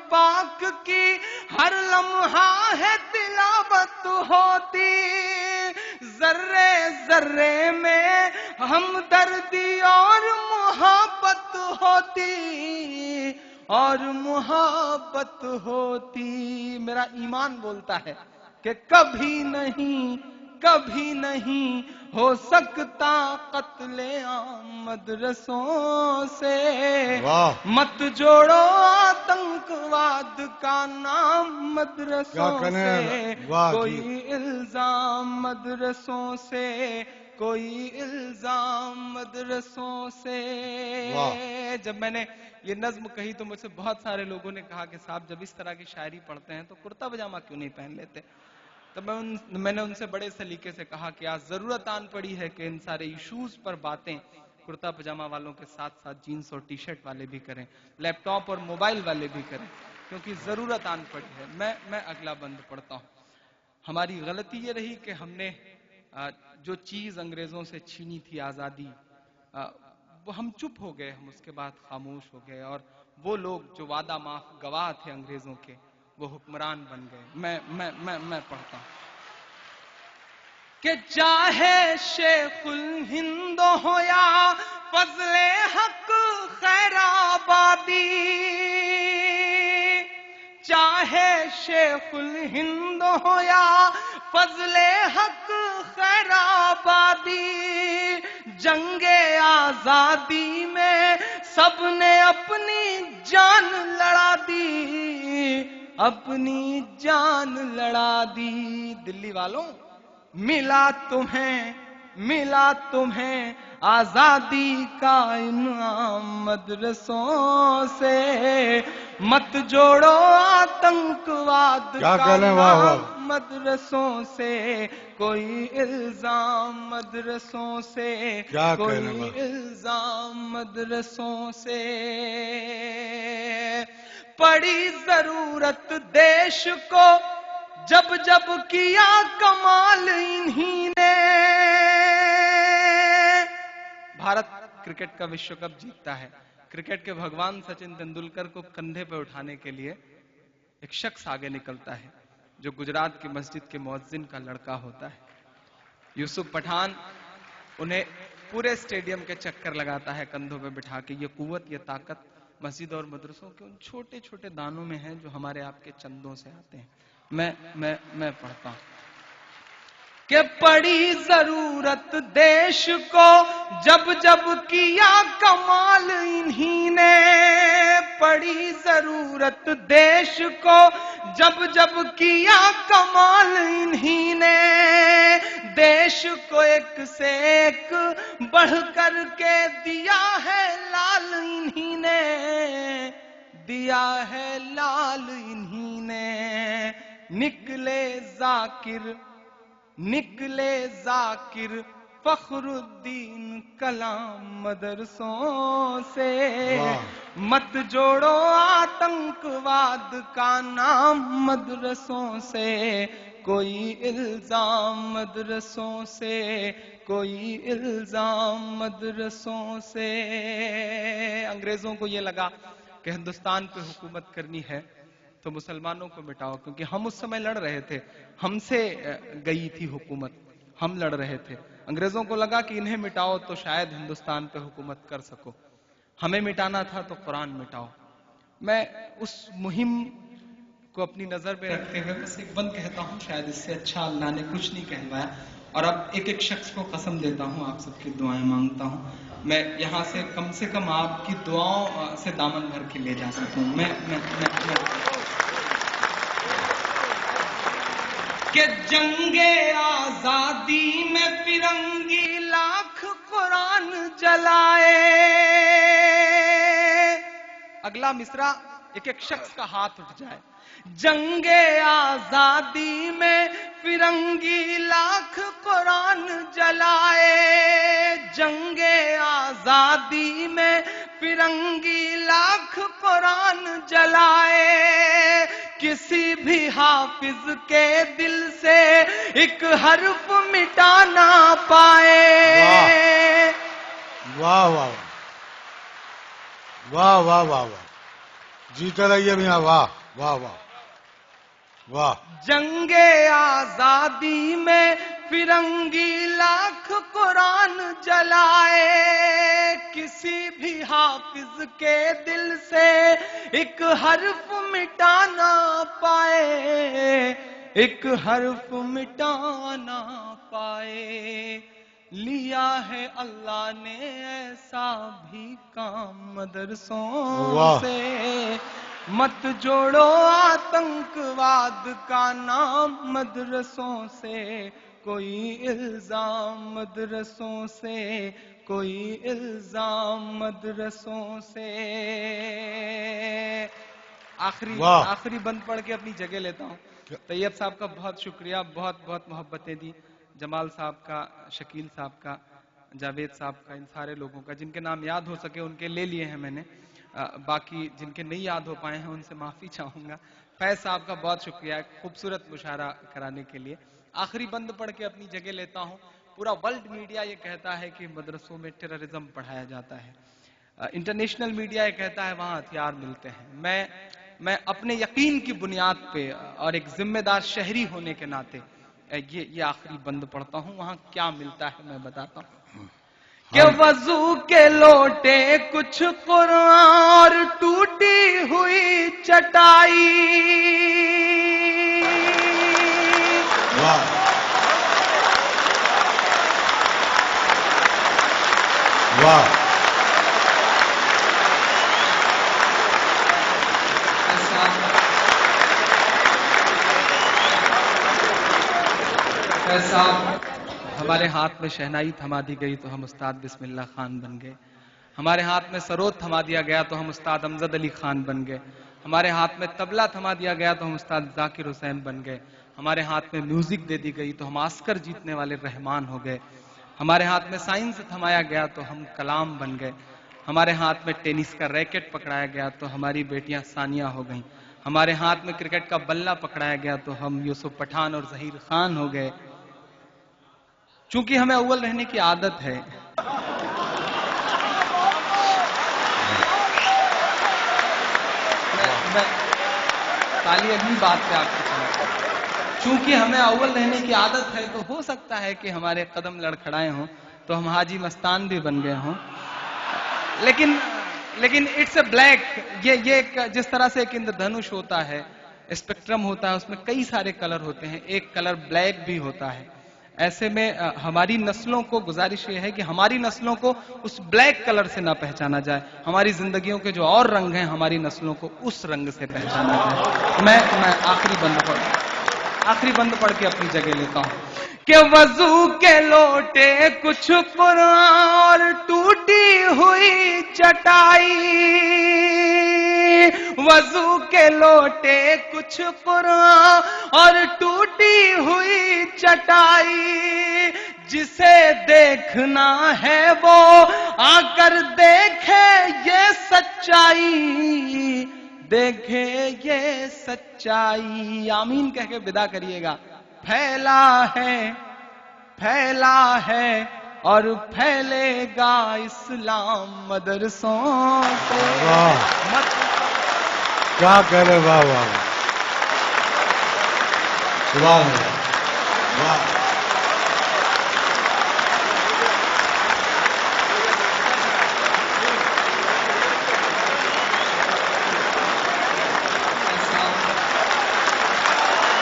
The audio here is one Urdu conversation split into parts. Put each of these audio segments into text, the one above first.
پاک کی ہر لمحہ ہے تلاوت ہوتی، ذرے ذرے میں ہمدردی اور محبت ہوتی، اور محبت ہوتی۔ میرا ایمان بولتا ہے کہ کبھی نہیں ہو سکتا قتل عام مدرسوں سے، مت جوڑو آتنکواد کا نام مدرسوں سے، کوئی الزام مدرسوں سے، کوئی الزام مدرسوں سے۔ جب میں نے یہ نظم کہی تو مجھ سے بہت سارے لوگوں نے کہا کہ صاحب جب اس طرح کی شاعری پڑھتے ہیں تو کرتا پجامہ کیوں نہیں پہن لیتے؟ تو میں نے ان سے بڑے سلیقے سے کہا کہ آج ضرورت آن پڑی ہے کہ ان سارے ایشوز پر باتیں کرتا پجامہ والوں کے ساتھ ساتھ جینز اور ٹی شرٹ والے بھی کریں، لیپ ٹاپ اور موبائل والے بھی کریں، کیونکہ ضرورت آن پڑی ہے۔ میں اگلا بند پڑھتا ہوں۔ ہماری غلطی یہ رہی کہ ہم نے جو چیز انگریزوں سے چھینی تھی، آزادی، وہ ہم چپ ہو گئے، ہم اس کے بعد خاموش ہو گئے، اور وہ لوگ جو وعدہ معاف گواہ تھے انگریزوں کے، وہ حکمران بن گئے۔ میں پڑھتا ہوں کہ چاہے شیخ الہند ہو یا فضل حق خیر آبادی، چاہے شیخ الہند ہو یا فضل حق خیر آبادی، جنگ آزادی میں سب نے اپنی جان لڑا دی، اپنی جان لڑا دی۔ دلی والوں، ملا تمہیں آزادی کا انعام مدرسوں سے، مت جوڑو آتنکواد کا نام مدرسوں سے، کوئی الزام مدرسوں سے، کوئی الزام مدرسوں سے۔ پڑی ضرورت دیش کو جب جب کیا کمال انہی نے، بھارت کرکٹ کا وشو کپ جیتتا ہے، کرکٹ کے بھگوان سچن تندولکر کو کندھے پہ اٹھانے کے لیے ایک شخص آگے نکلتا ہے جو گجرات کی مسجد کے مؤذن کا لڑکا ہوتا ہے، یوسف پٹھان۔ انہیں پورے اسٹیڈیم کے چکر لگاتا ہے کندھوں پہ بٹھا کے۔ یہ قوت، یہ طاقت مسجد اور مدرسوں کے ان چھوٹے چھوٹے دانوں میں ہے جو ہمارے آپ کے چندوں سے آتے ہیں۔ میں پڑھتا ہوں کہ پڑی ضرورت دیش کو جب جب کیا کمال انہی نے، پڑی ضرورت دیش کو جب جب کیا کمال انہی نے، دیش کو ایک سے ایک بڑھ کر کے دیا ہے لال انہی نے، دیا ہے لال انہی نے۔ نکلے ذاکر فخر الدین کلام مدرسوں سے، مت جوڑو آتنکواد کا نام مدرسوں سے، کوئی الزام مدرسوں سے، کوئی الزام مدرسوں سے۔ انگریزوں کو یہ لگا کہ ہندوستان پہ حکومت کرنی ہے تو مسلمانوں کو مٹاؤ، کیونکہ ہم اس سمے لڑ رہے تھے، ہم سے گئی تھی حکومت، ہم لڑ رہے تھے۔ انگریزوں کو لگا کہ انہیں مٹاؤ تو شاید ہندوستان پہ حکومت کر سکو، ہمیں مٹانا تھا تو قرآن مٹاؤ۔ میں اس مہم کو اپنی نظر میں رکھتے ہوئے بس ایک بند کہتا ہوں، شاید اس سے اچھا اللہ نے کچھ نہیں کہلوایا، اور اب ایک ایک شخص کو قسم دیتا ہوں، آپ سب کی دعائیں مانگتا ہوں، میں یہاں سے کم آپ کی دعاؤں سے دامن بھر کے لے جا سکتا ہوں۔ میں کہ جنگ آزادی میں فرنگی لاکھ قرآن جلائے، اگلا مصرع ایک ایک شخص کا ہاتھ اٹھ جائے۔ جنگ آزادی میں فرنگی لاکھ قرآن جلائے، جنگ آزادی میں فرنگی لاکھ قرآن جلائے، کسی بھی حافظ کے دل سے ایک حرف مٹا نہ پائے۔ واہ واہ واہ واہ واہ واہ، جیتے رہیے میاں، واہ واہ واہ واہ. جنگے آزادی میں فرنگی لاکھ قرآن جلائے، کسی بھی حافظ کے دل سے ایک حرف مٹانا پائے، ایک حرف مٹانا پائے. لیا ہے اللہ نے ایسا بھی کام مدرسوں سے، مت جوڑو آتنکواد کا نام مدرسوں سے، کوئی الزام مدرسوں سے، کوئی الزام مدرسوں سے. آخری بند پڑھ کے اپنی جگہ لیتا ہوں. طیب صاحب کا بہت شکریہ، بہت بہت محبتیں دی. جمال صاحب کا، شکیل صاحب کا، جاوید صاحب کا، ان سارے لوگوں کا جن کے نام یاد ہو سکے ان کے لے لیے ہیں میں نے. باقی جن کے نہیں یاد ہو پائے ہیں ان سے معافی چاہوں گا. فیض صاحب کا بہت شکریہ خوبصورت مشاعرہ کرانے کے لیے. آخری بند پڑھ کے اپنی جگہ لیتا ہوں. پورا ورلڈ میڈیا یہ کہتا ہے کہ مدرسوں میں ٹیررزم پڑھایا جاتا ہے. انٹرنیشنل میڈیا یہ کہتا ہے وہاں ہتھیار ملتے ہیں. میں اپنے یقین کی بنیاد پہ اور ایک ذمہ دار شہری ہونے کے ناطے یہ آخری بند پڑھتا ہوں. وہاں کیا ملتا ہے میں بتاتا ہوں. کہ وضو کے لوٹے کچھ قرآن اور ٹوٹی ہوئی چٹائی، واہ. صاحب ہمارے ہاتھ میں شہنائی تھما دی گئی تو ہم استاد بسم اللہ خان بن گئے. ہمارے ہاتھ میں سرود تھما دیا گیا تو ہم استاد امجد علی خان بن گئے. ہمارے ہاتھ میں طبلہ تھما دیا گیا تو ہم استاد ذاکر حسین بن گئے. ہمارے ہاتھ میں میوزک دے دی گئی تو ہم آسکر جیتنے والے رحمان ہو گئے. ہمارے ہاتھ میں سائنس تھمایا گیا تو ہم کلام بن گئے. ہمارے ہاتھ میں ٹینس کا ریکٹ پکڑایا گیا تو ہماری بیٹیاں ثانیہ ہو گئیں. ہمارے ہاتھ میں کرکٹ کا بلہ پکڑایا گیا تو ہم یوسف پٹھان اور ظہیر خان ہو گئے. چونکہ ہمیں اول رہنے کی عادت ہے، تالی اگلی بات پہ آپ کو چلا. چونکہ ہمیں اول رہنے کی عادت ہے تو ہو سکتا ہے کہ ہمارے قدم لڑکھڑائے ہوں تو ہم حاجی مستان بھی بن گئے ہوں. لیکن اٹس اے بلیک. یہ جس طرح سے ایک اندردھنش ہوتا ہے، اسپیکٹرم ہوتا ہے، اس میں کئی سارے کلر ہوتے ہیں، ایک کلر بلیک بھی ہوتا ہے. ایسے میں ہماری نسلوں کو گزارش یہ ہے کہ ہماری نسلوں کو اس بلیک کلر سے نہ پہچانا جائے. ہماری زندگیوں کے جو اور رنگ ہیں ہماری نسلوں کو اس رنگ سے پہچانا جائے. میں آخری بند پڑھ کے اپنی جگہ لیتا ہوں. کہ وضو کے لوٹے کچھ قرآن اور ٹوٹی ہوئی چٹائی، وضو کے لوٹے کچھ قرآن اور ٹوٹی ہوئی چٹائی، جسے دیکھنا ہے وہ آ کر دیکھے یہ سچائی، دیکھے یہ سچائی. آمین کہہ کے ودا کریے گا. پھیلا ہے اور پھیلے گا اسلام مدرسوں سے. کیا کہہ رہے، واہ واہ سبحان اللہ.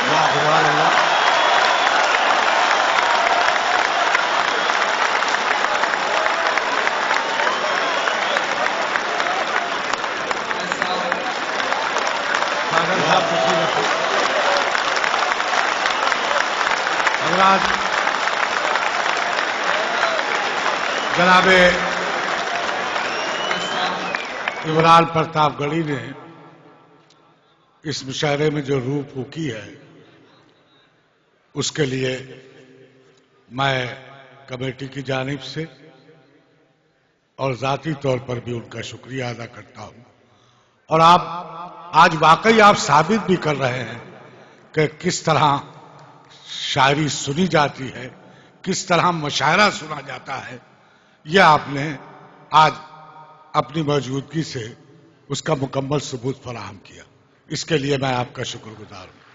واہ سبحان اللہ. جناب عمران پرتاپ گڑھی نے اس مشاعرے میں جو روح پھونکی ہے اس کے لیے میں کمیٹی کی جانب سے اور ذاتی طور پر بھی ان کا شکریہ ادا کرتا ہوں. اور آپ آج واقعی آپ ثابت بھی کر رہے ہیں کہ کس طرح شاعری سنی جاتی ہے، کس طرح مشاعرہ سنا جاتا ہے. یہ آپ نے آج اپنی موجودگی سے اس کا مکمل ثبوت فراہم کیا. اس کے لیے میں آپ کا شکر گزار ہوں.